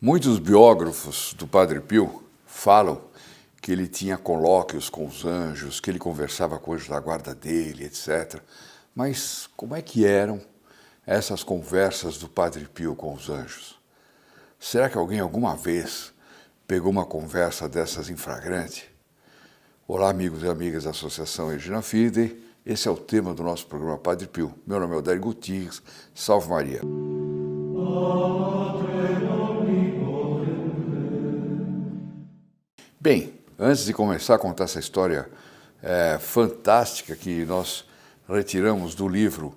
Muitos biógrafos do Padre Pio falam que ele tinha colóquios com os anjos, que ele conversava com o anjo da guarda dele, etc. Mas como é que eram essas conversas do Padre Pio com os anjos? Será que alguém alguma vez pegou uma conversa dessas em flagrante? Olá, amigos e amigas da Associação Regina Fidei. Esse é o tema do nosso programa Padre Pio. Meu nome é Odair Gutierrez. Salve Maria. Bem, antes de começar a contar essa história fantástica que nós retiramos do livro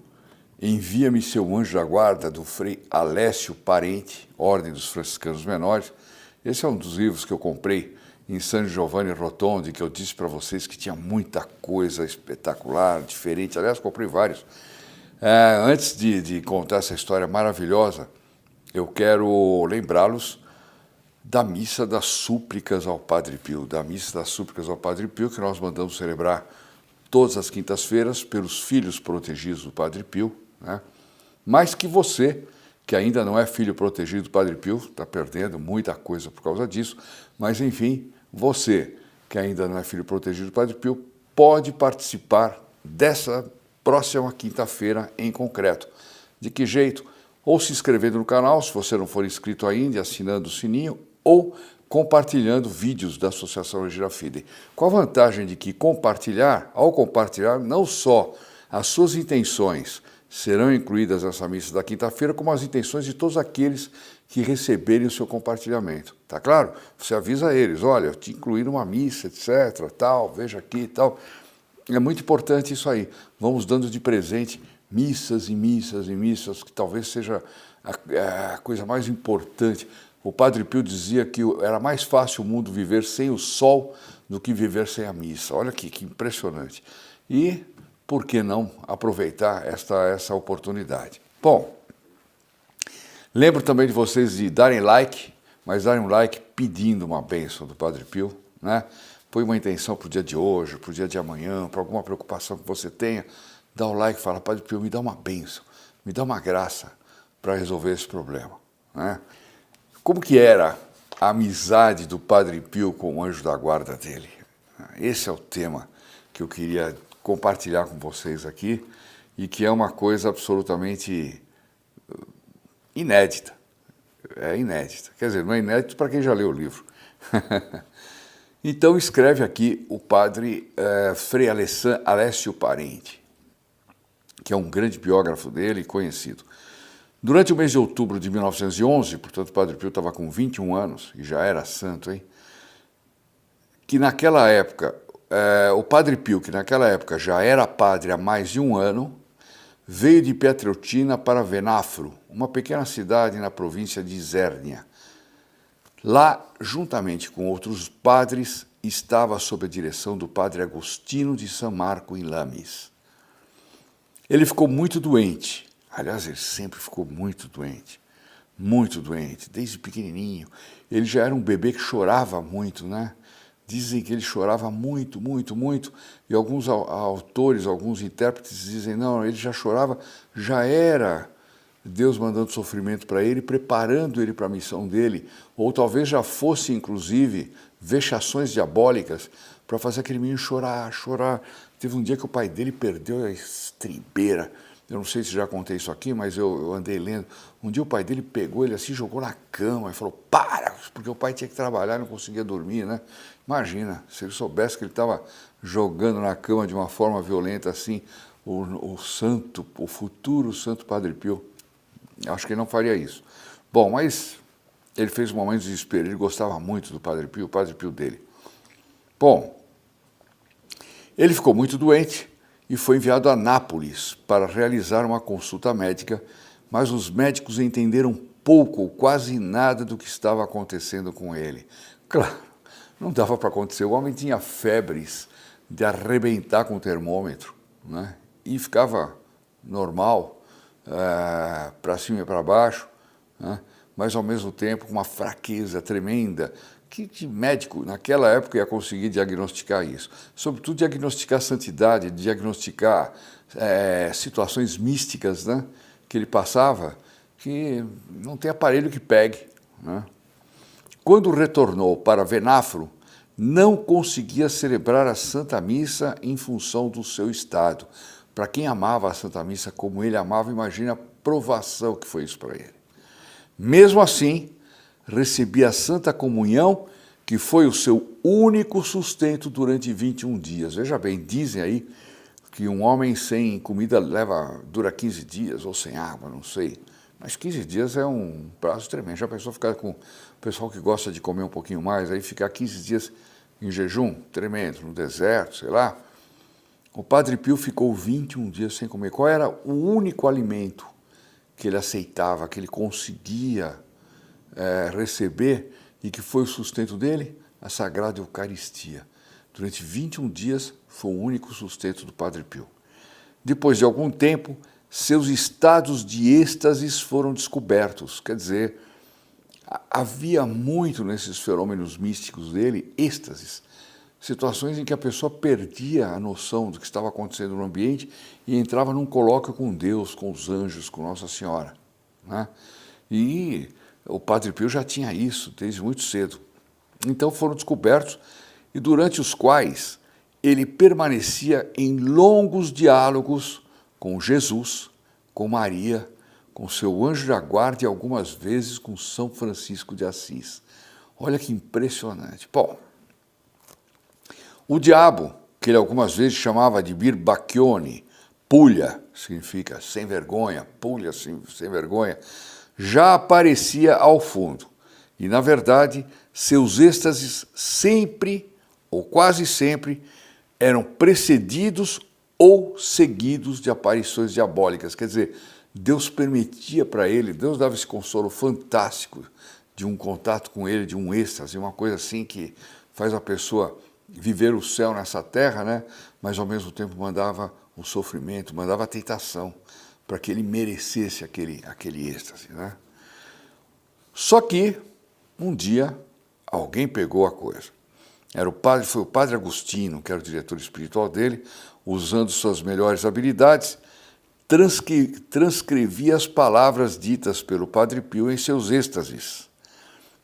Envia-me seu anjo da guarda, do Frei Alessio Parente, Ordem dos Franciscanos Menores. Esse é um dos livros que eu comprei em San Giovanni Rotondi, que eu disse para vocês que tinha muita coisa espetacular, diferente. Aliás, comprei vários. Antes de contar essa história maravilhosa, eu quero lembrá-los da Missa das Súplicas ao Padre Pio, que nós mandamos celebrar todas as quintas-feiras pelos filhos protegidos do Padre Pio, né? Mas que você, que ainda não é filho protegido do Padre Pio, está perdendo muita coisa por causa disso, mas enfim, você, que ainda não é filho protegido do Padre Pio, pode participar dessa próxima quinta-feira em concreto. De que jeito? Ou se inscrevendo no canal, se você não for inscrito ainda, assinando o sininho, ou compartilhando vídeos da Associação Regina Fidei. Com a vantagem de que ao compartilhar, não só as suas intenções serão incluídas nessa missa da quinta-feira, como as intenções de todos aqueles que receberem o seu compartilhamento. Tá claro? Você avisa eles, olha, eu te incluí numa missa, etc, tal, veja aqui, tal. É muito importante isso aí. Vamos dando de presente missas e missas e missas, que talvez seja a coisa mais importante. O Padre Pio dizia que era mais fácil o mundo viver sem o sol do que viver sem a missa. Olha aqui, que impressionante. E por que não aproveitar essa oportunidade? Bom, lembro também de vocês de darem like, mas darem um like pedindo uma bênção do Padre Pio, né? Põe uma intenção para o dia de hoje, para o dia de amanhã, para alguma preocupação que você tenha. Dá o like e fala, Padre Pio, me dá uma bênção, me dá uma graça para resolver esse problema, né? Como que era a amizade do Padre Pio com o anjo da guarda dele? Esse é o tema que eu queria compartilhar com vocês aqui e que é uma coisa absolutamente inédita. É inédita. Quer dizer, não é inédito para quem já leu o livro. Então escreve aqui o padre Frei Alessio Parente, que é um grande biógrafo dele e conhecido. Durante o mês de outubro de 1911, portanto o Padre Pio estava com 21 anos, e já era santo, hein? Que naquela época, o Padre Pio, que naquela época já era padre há mais de um ano, veio de Pietrelcina para Venafro, uma pequena cidade na província de Isernia. Lá, juntamente com outros padres, estava sob a direção do Padre Agostino de San Marco em Lamis. Ele ficou muito doente. Aliás, ele sempre ficou muito doente, desde pequenininho. Ele já era um bebê que chorava muito, né? Dizem que ele chorava muito, e alguns autores, alguns intérpretes dizem, não, ele já chorava, já era Deus mandando sofrimento para ele, preparando ele para a missão dele, ou talvez já fosse, inclusive, vexações diabólicas para fazer aquele menino chorar. Teve um dia que o pai dele perdeu a estribeira. Eu não sei se já contei isso aqui, mas eu andei lendo. Um dia o pai dele pegou ele assim, jogou na cama e falou, para, porque o pai tinha que trabalhar e não conseguia dormir, né? Imagina, se ele soubesse que ele estava jogando na cama de uma forma violenta assim, o futuro santo Padre Pio, acho que ele não faria isso. Bom, mas ele fez um momento de desespero, ele gostava muito do Padre Pio, o Padre Pio dele. Bom, ele ficou muito doente e foi enviado a Nápoles para realizar uma consulta médica, mas os médicos entenderam pouco ou quase nada do que estava acontecendo com ele. Claro, não dava para acontecer, o homem tinha febres de arrebentar com o termômetro, né? E ficava normal, para cima e para baixo, né? Mas ao mesmo tempo com uma fraqueza tremenda. Que médico naquela época ia conseguir diagnosticar isso? Sobretudo diagnosticar santidade, diagnosticar situações místicas, né, que ele passava, que não tem aparelho que pegue, né? quando retornou para Venafro, não conseguia celebrar a Santa Missa em função do seu estado. Para quem amava a Santa Missa como ele amava, imagine a provação que foi isso para ele. Mesmo assim, recebia a Santa Comunhão, que foi o seu único sustento durante 21 dias. Veja bem, dizem aí que um homem sem comida dura 15 dias, ou sem água, não sei. Mas 15 dias é um prazo tremendo. Já pensou ficar com o pessoal que gosta de comer um pouquinho mais, aí ficar 15 dias em jejum? Tremendo, no deserto, sei lá. O Padre Pio ficou 21 dias sem comer. Qual era o único alimento que ele aceitava, que ele conseguia receber e que foi o sustento dele? A Sagrada Eucaristia. Durante 21 dias foi o único sustento do Padre Pio. Depois de algum tempo, seus estados de êxtases foram descobertos. Quer dizer, havia muito nesses fenômenos místicos dele, êxtases, situações em que a pessoa perdia a noção do que estava acontecendo no ambiente e entrava num colóquio com Deus, com os anjos, com Nossa Senhora, né? E o Padre Pio já tinha isso desde muito cedo. Então foram descobertos e durante os quais ele permanecia em longos diálogos com Jesus, com Maria, com seu anjo da guarda e algumas vezes com São Francisco de Assis. Olha que impressionante. Bom, o diabo, que ele algumas vezes chamava de Birbacchione, pulha, significa sem vergonha, pulha, sem vergonha, já aparecia ao fundo. E, na verdade, seus êxtases sempre, ou quase sempre, eram precedidos ou seguidos de aparições diabólicas. Quer dizer, Deus permitia para ele, Deus dava esse consolo fantástico de um contato com ele, de um êxtase, uma coisa assim que faz a pessoa viver o céu nessa terra, né? Mas ao mesmo tempo mandava o sofrimento, mandava a tentação para que ele merecesse aquele êxtase, né? Só que um dia alguém pegou a coisa. Foi o padre Agostinho, que era o diretor espiritual dele, usando suas melhores habilidades, transcrevia as palavras ditas pelo Padre Pio em seus êxtases.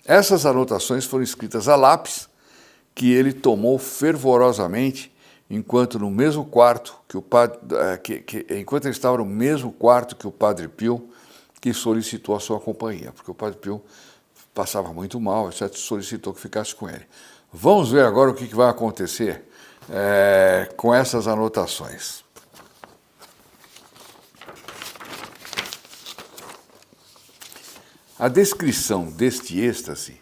Essas anotações foram escritas a lápis, que ele tomou fervorosamente enquanto no mesmo quarto enquanto ele estava no mesmo quarto que o Padre Pio, que solicitou a sua companhia, porque o Padre Pio passava muito mal, etc., solicitou que ficasse com ele. Vamos ver agora o que vai acontecer com essas anotações. A descrição deste êxtase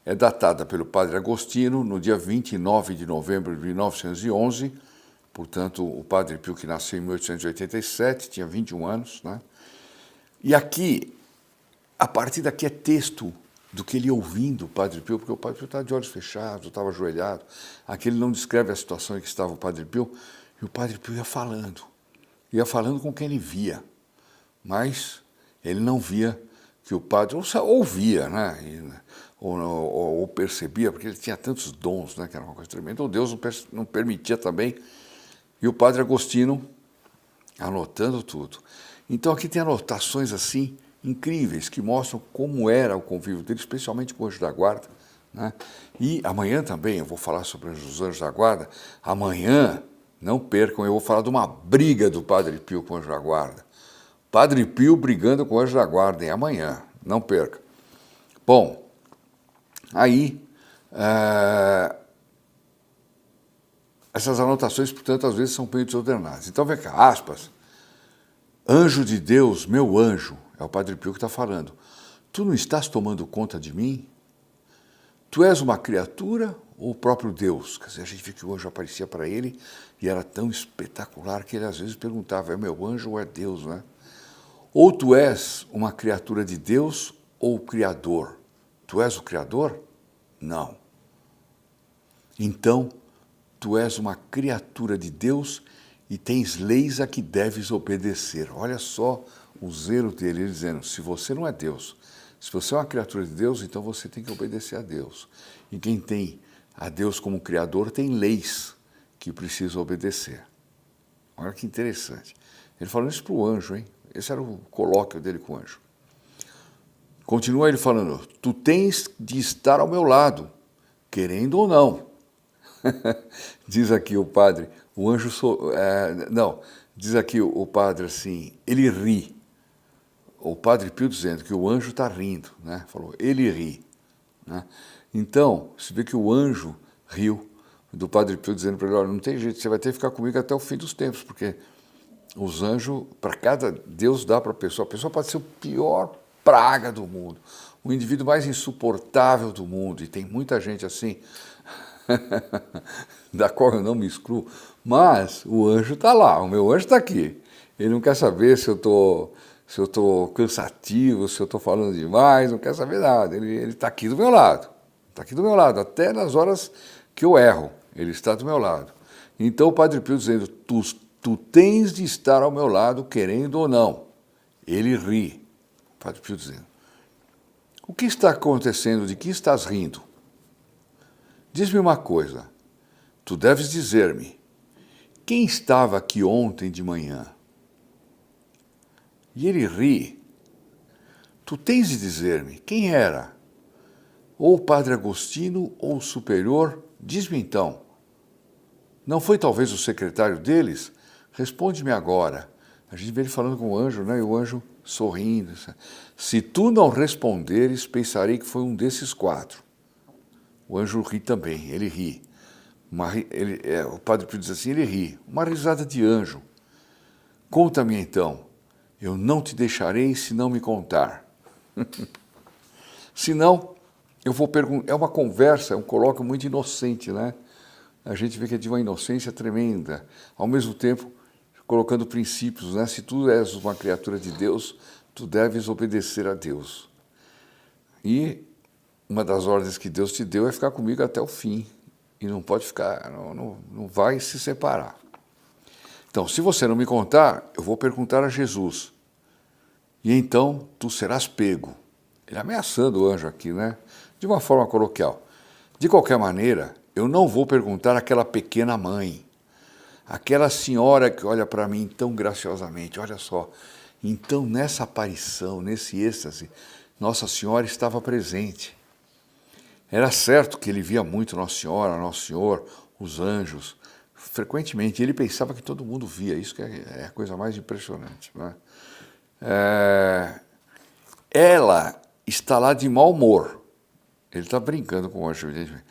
é datada pelo Padre Agostinho no dia 29 de novembro de 1911, portanto, o Padre Pio, que nasceu em 1887, tinha 21 anos, né? E aqui, a partir daqui é texto do que ele ia ouvindo o Padre Pio, porque o Padre Pio estava de olhos fechados, estava ajoelhado. Aqui ele não descreve a situação em que estava o Padre Pio, e o Padre Pio ia falando com quem ele via, mas ele não via que o padre ouvia, né? Ou percebia, porque ele tinha tantos dons, né? Que era uma coisa tremenda. Então Deus não permitia também. E o Padre Agostinho anotando tudo. Então aqui tem anotações assim incríveis que mostram como era o convívio dele, especialmente com o anjo da guarda, né? E amanhã também eu vou falar sobre os anjos da guarda. Amanhã, não percam, eu vou falar de uma briga do Padre Pio com o anjo da guarda. Padre Pio brigando com o anjo da guarda, hein? Amanhã, não perca. Bom, aí, essas anotações, portanto, às vezes são meio desordenadas. Então, vem cá, aspas. Anjo de Deus, meu anjo, é o Padre Pio que está falando. Tu não estás tomando conta de mim? Tu és uma criatura ou o próprio Deus? Quer dizer, a gente vê que o anjo aparecia para ele e era tão espetacular que ele às vezes perguntava, é meu anjo ou é Deus, né? Ou tu és uma criatura de Deus ou o Criador? Tu és o Criador? Não. Então, tu és uma criatura de Deus e tens leis a que deves obedecer. Olha só o zelo dele, ele dizendo, se você não é Deus, se você é uma criatura de Deus, então você tem que obedecer a Deus. E quem tem a Deus como Criador tem leis que precisa obedecer. Olha que interessante. Ele falou isso para o anjo, hein? Esse era o colóquio dele com o anjo. Continua ele falando, tu tens de estar ao meu lado, querendo ou não. Diz aqui o padre, o anjo... não, diz aqui o padre assim, ele ri. O padre Pio dizendo que o anjo está rindo, né? Falou, ele ri. Né? Então, se vê que o anjo riu, do padre Pio dizendo para ele, olha, não tem jeito, você vai ter que ficar comigo até o fim dos tempos, porque os anjos, para cada Deus dá para a pessoa pode ser o pior praga do mundo, o indivíduo mais insuportável do mundo, e tem muita gente assim, da qual eu não me excluo, mas o anjo está lá, o meu anjo está aqui, ele não quer saber se eu estou cansativo, se eu estou falando demais, não quer saber nada, ele está aqui do meu lado, até nas horas que eu erro, ele está do meu lado. Então o padre Pio dizendo, tu tens de estar ao meu lado, querendo ou não. Ele ri, o padre Pio dizendo. O que está acontecendo? De que estás rindo? Diz-me uma coisa, tu deves dizer-me, quem estava aqui ontem de manhã? E ele ri. Tu tens de dizer-me, quem era? Ou o padre Agostinho ou o superior? Diz-me então. Não foi talvez o secretário deles? Responde-me agora. A gente vê ele falando com o anjo, né? E o anjo sorrindo. Se tu não responderes, pensarei que foi um desses quatro. O anjo ri também, ele ri. O padre Pio diz assim, ele ri. Uma risada de anjo. Conta-me então. Eu não te deixarei se não me contar. Se não, eu vou perguntar. É uma conversa, é um colóquio muito inocente, né? A gente vê que é de uma inocência tremenda, ao mesmo tempo colocando princípios, né? Se tu és uma criatura de Deus, tu deves obedecer a Deus. E uma das ordens que Deus te deu é ficar comigo até o fim, e não pode ficar, não vai se separar. Então, se você não me contar, eu vou perguntar a Jesus, e então tu serás pego. Ele ameaçando o anjo aqui, né? De uma forma coloquial. De qualquer maneira, eu não vou perguntar àquela pequena mãe, aquela senhora que olha para mim tão graciosamente, olha só. Então, nessa aparição, nesse êxtase, Nossa Senhora estava presente. Era certo que ele via muito Nossa Senhora, Nosso Senhor, os anjos, frequentemente. Ele pensava que todo mundo via, isso que é a coisa mais impressionante. Né? Ela está lá de mau humor. Ele está brincando com o anjo, evidentemente.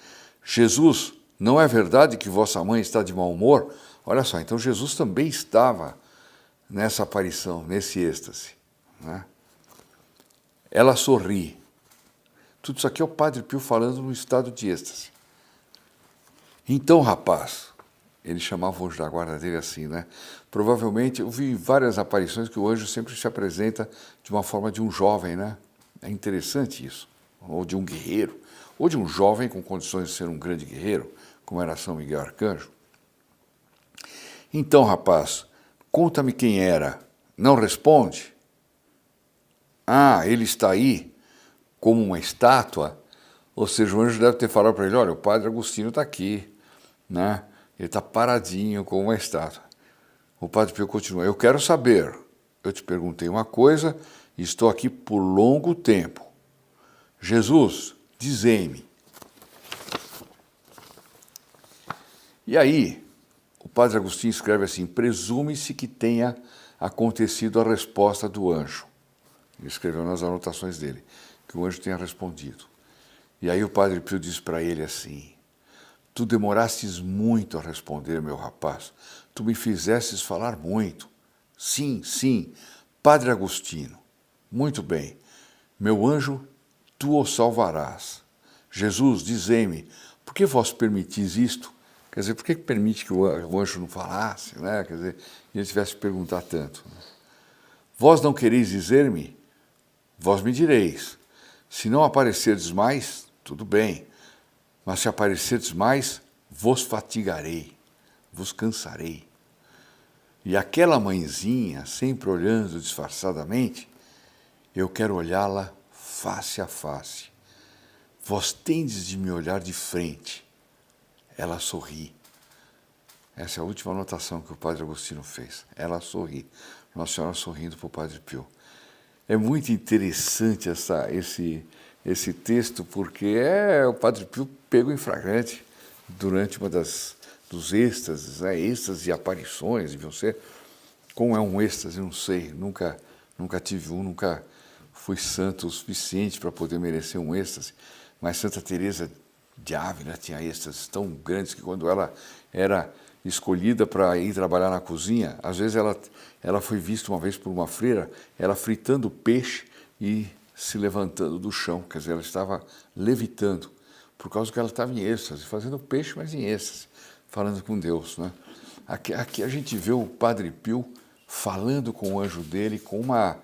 Jesus, não é verdade que vossa mãe está de mau humor? Olha só, então Jesus também estava nessa aparição, nesse êxtase. Né? Ela sorri. Tudo isso aqui é o padre Pio falando no estado de êxtase. Então, rapaz, ele chamava o anjo da guarda dele assim, né? Provavelmente, eu vi várias aparições que o anjo sempre se apresenta de uma forma de um jovem, né? É interessante isso. Ou de um guerreiro, ou de um jovem com condições de ser um grande guerreiro, como era São Miguel Arcanjo. Então, rapaz, conta-me quem era. Não responde? Ah, ele está aí como uma estátua? Ou seja, o anjo deve ter falado para ele, olha, o padre Agostinho está aqui, né? Ele está paradinho como uma estátua. O padre Pio continua, eu quero saber, eu te perguntei uma coisa e estou aqui por longo tempo. Jesus, dizei-me. E aí, o padre Agostinho escreve assim, presume-se que tenha acontecido a resposta do anjo. Ele escreveu nas anotações dele, que o anjo tenha respondido. E aí o padre Pio diz para ele assim, tu demorastes muito a responder, meu rapaz, tu me fizestes falar muito. Sim, sim, padre Agostinho. Muito bem, meu anjo, tu o salvarás. Jesus, dizei-me, por que vós permitis isto? Quer dizer, por que permite que o anjo não falasse, né? Quer dizer, e ele tivesse que perguntar tanto. Vós não quereis dizer-me? Vós me direis. Se não aparecerdes mais, tudo bem. Mas se aparecerdes mais, vos fatigarei, vos cansarei. E aquela mãezinha, sempre olhando disfarçadamente, eu quero olhá-la face a face. Vós tendes de me olhar de frente. Ela sorri. Essa é a última anotação que o padre Agostinho fez. Ela sorri. Nossa Senhora sorrindo para o padre Pio. é muito interessante esse texto, porque o Padre Pio pegou em flagrante durante uma dos êxtases, né? Êxtases e aparições, deviam ser. Como é um êxtase, não sei, nunca tive um, nunca fui santo o suficiente para poder merecer um êxtase, mas Santa Teresa de Ávila tinha êxtases tão grandes que quando ela era escolhida para ir trabalhar na cozinha, às vezes ela foi vista uma vez por uma freira, ela fritando peixe e se levantando do chão, quer dizer, ela estava levitando, por causa que ela estava em êxtase, fazendo peixe, mas em êxtase, falando com Deus, né? Aqui a gente vê o Padre Pio falando com o anjo dele com uma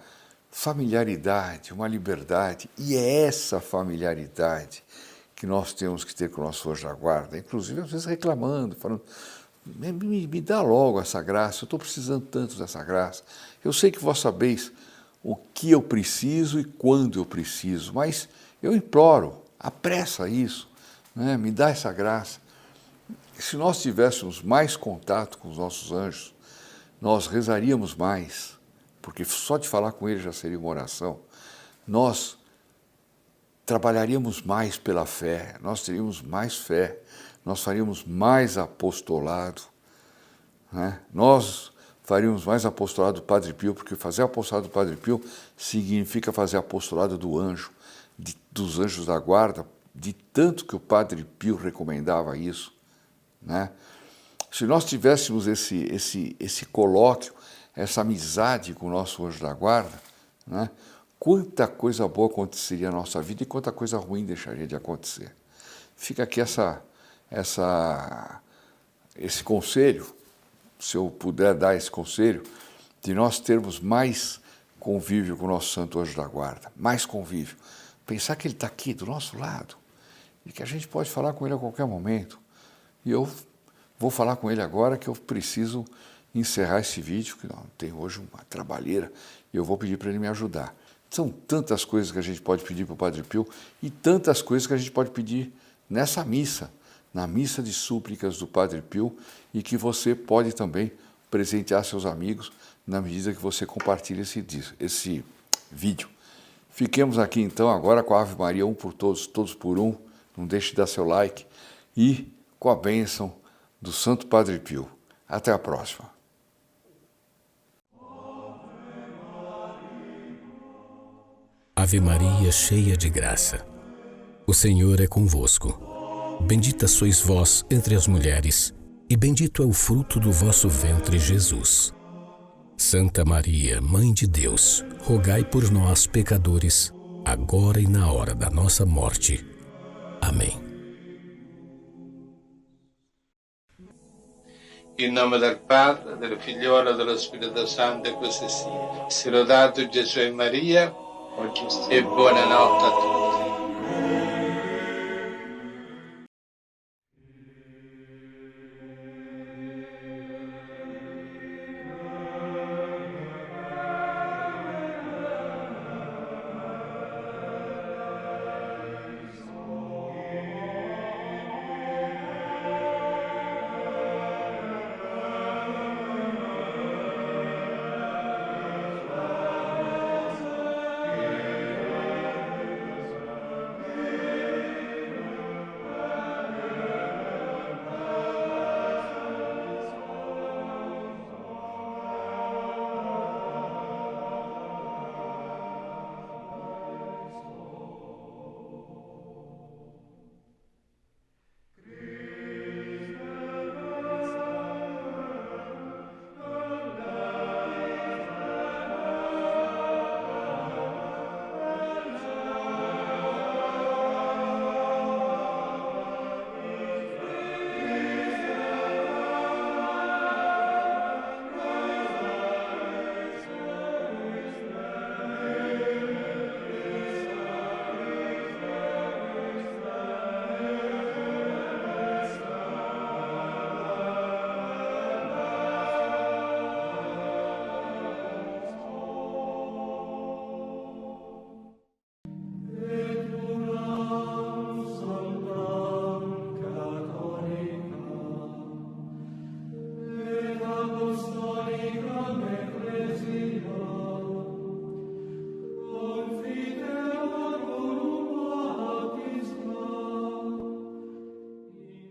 familiaridade, uma liberdade, e é essa familiaridade que nós temos que ter com o nosso anjo da guarda, inclusive às vezes reclamando, falando, me dá logo essa graça, eu estou precisando tanto dessa graça, eu sei que vós sabeis o que eu preciso e quando eu preciso, mas eu imploro, apressa isso, né? Me dá essa graça. Se nós tivéssemos mais contato com os nossos anjos, nós rezaríamos mais, porque só de falar com eles já seria uma oração. Nós trabalharíamos mais pela fé, nós teríamos mais fé, nós faríamos mais apostolado, né? Nós faríamos mais apostolado do Padre Pio, porque fazer apostolado do Padre Pio significa fazer apostolado do anjo, dos anjos da guarda, de tanto que o Padre Pio recomendava isso, né? Se nós tivéssemos esse colóquio, essa amizade com o nosso anjo da guarda, né? Quanta coisa boa aconteceria na nossa vida e quanta coisa ruim deixaria de acontecer. Fica aqui esse conselho, se eu puder dar esse conselho, de nós termos mais convívio com o nosso santo anjo da guarda, mais convívio. Pensar que ele está aqui do nosso lado e que a gente pode falar com ele a qualquer momento. E eu vou falar com ele agora que eu preciso encerrar esse vídeo, que não tem hoje uma trabalheira, e eu vou pedir para ele me ajudar. São tantas coisas que a gente pode pedir para o Padre Pio e tantas coisas que a gente pode pedir nessa missa, na missa de súplicas do Padre Pio, e que você pode também presentear seus amigos na medida que você compartilha esse vídeo. Fiquemos aqui então agora com a Ave Maria, um por todos, todos por um. Não deixe de dar seu like e com a bênção do Santo Padre Pio. Até a próxima. Ave Maria, cheia de graça, o Senhor é convosco. Bendita sois vós entre as mulheres, e bendito é o fruto do vosso ventre, Jesus. Santa Maria, Mãe de Deus, rogai por nós, pecadores, agora e na hora da nossa morte. Amém. In nome del Padre, del Figliolo e dello Spirito Santo, e così sia. Sia lodato Gesù e Maria, e buonanotte a tutti.